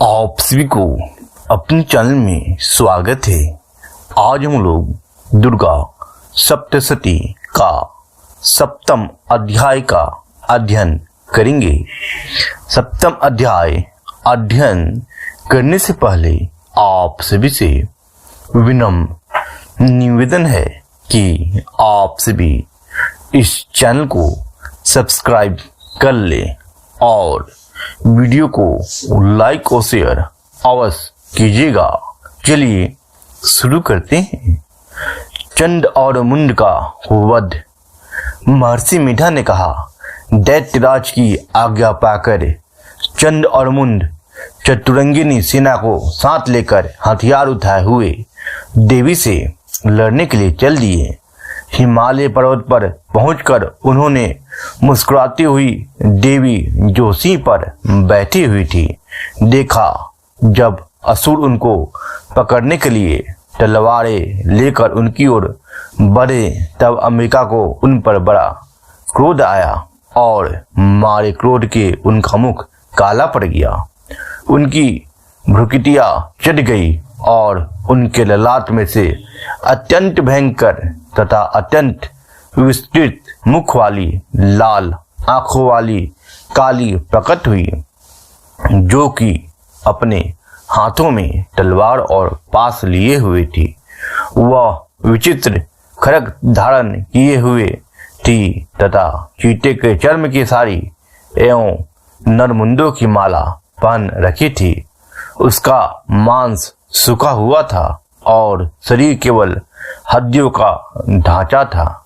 आप सभी को अपने चैनल में स्वागत है। आज हम लोग दुर्गा सप्तशती का सप्तम अध्याय का अध्ययन करेंगे। सप्तम अध्याय अध्ययन करने से पहले आप सभी से विनम्र निवेदन है कि आप सभी इस चैनल को सब्सक्राइब कर लें और वीडियो को लाइक और शेयर अवश्य कीजिएगा। चलिए शुरू करते हैं। चंड और मुंड का वध। महर्षि मीठा ने कहा, दैत्यराज की आज्ञा पाकर चंड और मुंड चतुरंगिनी सेना को साथ लेकर हथियार उठाए हुए देवी से लड़ने के लिए चल दिए। हिमालय पर्वत पर पहुंचकर उन्होंने मुस्कुराती हुई देवी जो सिंह पर बैठी हुई थी देखा। जब असुर उनको पकड़ने के लिए तलवारें लेकर उनकी ओर बढ़े तब अंबिका को उन पर बड़ा क्रोध आया और मारे क्रोध के उनका मुख काला पड़ गया। उनकी भ्रुकुटियां चढ़ गई और उनके ललाट में से अत्यंत भयंकर तथा अत्यंत विस्तृत मुख वाली लाल आंखों वाली काली प्रकट हुई, जो कि अपने हाथों में तलवार और पास लिए हुए थी। वह विचित्र खड्ग धारण किए हुए थी तथा चीते के चर्म की साड़ी एवं नरमुंडों की माला पहन रखी थी। उसका मांस सूखा हुआ था और शरीर केवल हड्डियों का ढांचा था,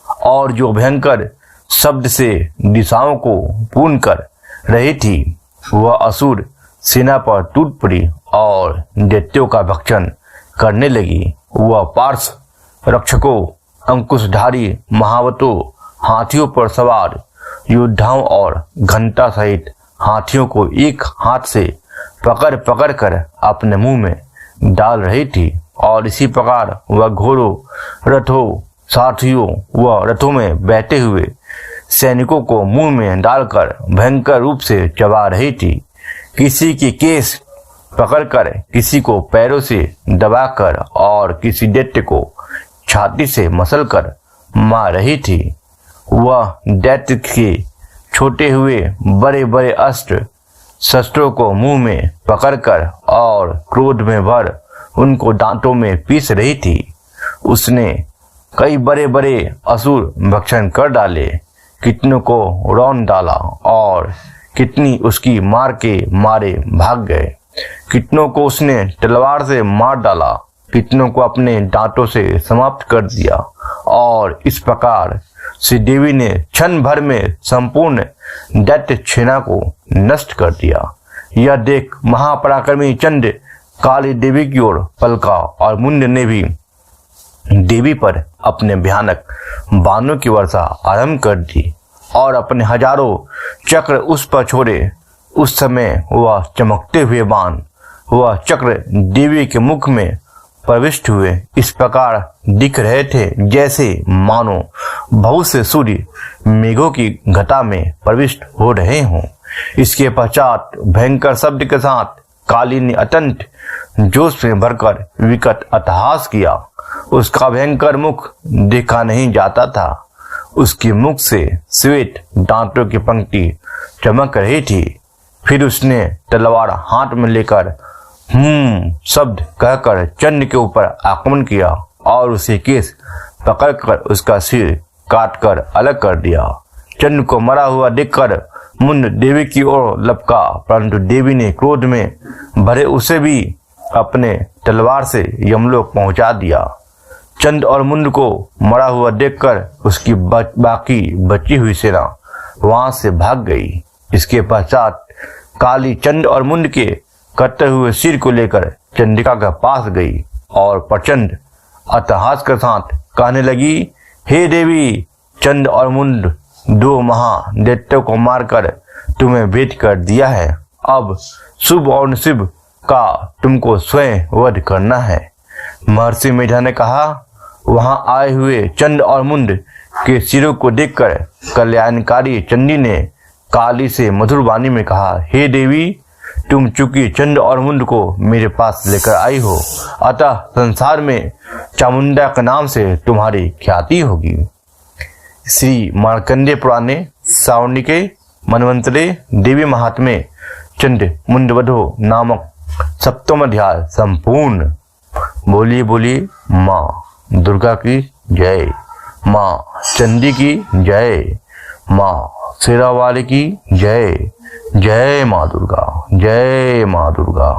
और जो भयंकर शब्द से दिशाओं को पूर्ण कर रही थी वह असुर सेना पर टूट पड़ी और दैत्यों का भक्षण करने लगी। वह पार्श्व रक्षकों, अंकुशधारी महावतों, हाथियों पर सवार योद्धाओं और घंटा सहित हाथियों को एक हाथ से पकड़ पकड़ कर अपने मुंह में डाल रही थी, और इसी प्रकार वह घोड़ों, रथों, सारथियों व रथों में बैठे हुए सैनिकों को मुंह में डालकर भयंकर रूप से चबा रही थी। किसी की केस पकड़कर, किसी को पैरों से दबाकर और किसी दैत्य को छाती से मसलकर मार रही थी। वह दैत्य के छोटे हुए बड़े बड़े अस्त्र शस्त्रों को मुंह में पकड़कर और क्रोध में भर उनको दांतों में पीस रही थी। उसने कई बड़े बड़े असुर भक्षण कर डाले, कितनों को रौंद डाला और कितनी उसकी मार के मारे भाग गए। कितनों को उसने तलवार से मार डाला, कितनों को अपने दांतों से समाप्त कर दिया, और इस प्रकार श्री देवी ने क्षण भर में संपूर्ण दैत्य सेना को नष्ट कर दिया। यह देख महापराक्रमी चंड काली देवी की ओर पलका और मुंड ने भी देवी पर अपने भयानक बाणों की वर्षा आरंभ कर दी और अपने हजारों चक्र उस पर छोड़े। उस समय वह चमकते हुए बाण वह चक्र देवी के मुख में प्रविष्ट हुए इस प्रकार दिख रहे थे जैसे मानो बहुत से सूर्य मेघों की घटा में प्रविष्ट हो रहे हों। इसके पश्चात भयंकर शब्द के साथ काली ने अत्यंत जोश में भरकर विकट अट्टहास किया। उसका भयंकर मुख देखा नहीं जाता था। उसके मुख से श्वेत दांतों की पंक्ति चमक रही थी। फिर उसने तलवार हाथ में लेकर शब्द कहकर चंड के ऊपर आक्रमण किया और उसे केस पकड़कर उसका सिर काटकर अलग कर दिया। चंड को मरा हुआ देखकर मुंड देवी की ओर लपका, परंतु देवी ने क्रोध में भरे उसे भी अपने तलवार से यमलोक पहुंचा दिया। चंड और मुंड को मरा हुआ देखकर उसकी बाकी बची हुई सेना वहां से भाग गई। इसके पश्चात काली चंड और मुंड के कटे हुए सिर को लेकर चंडिका के पास गई और प्रचंड अट्टहास के साथ कहने लगी, हे देवी, चंड और मुंड दो महादैत्यों को मारकर तुम्हें भेंट कर दिया है। अब शुभ और नसीब का तुमको स्वयं वध करना है। महर्षि मीठा ने कहा, वहां आए हुए चंड और मुंड के सिरों को देखकर कल्याणकारी चंडी ने काली से मधुर वाणी में कहा, हे देवी, तुम चूंकि चंड और मुंड को मेरे पास लेकर आई हो, अतः संसार में चामुंडा के नाम से तुम्हारी ख्याति होगी। श्री मार्कंडेय पुराणे सावर्णिके मनवंतरे देवी महात्म्ये चंड मुंडवधो नामक सप्तम अध्याय संपूर्ण। बोलिए बोलिए माँ दुर्गा की जय, माँ चंडी की जय, माँ शेरावाली की जय। जय माँ दुर्गा, जय माँ दुर्गा।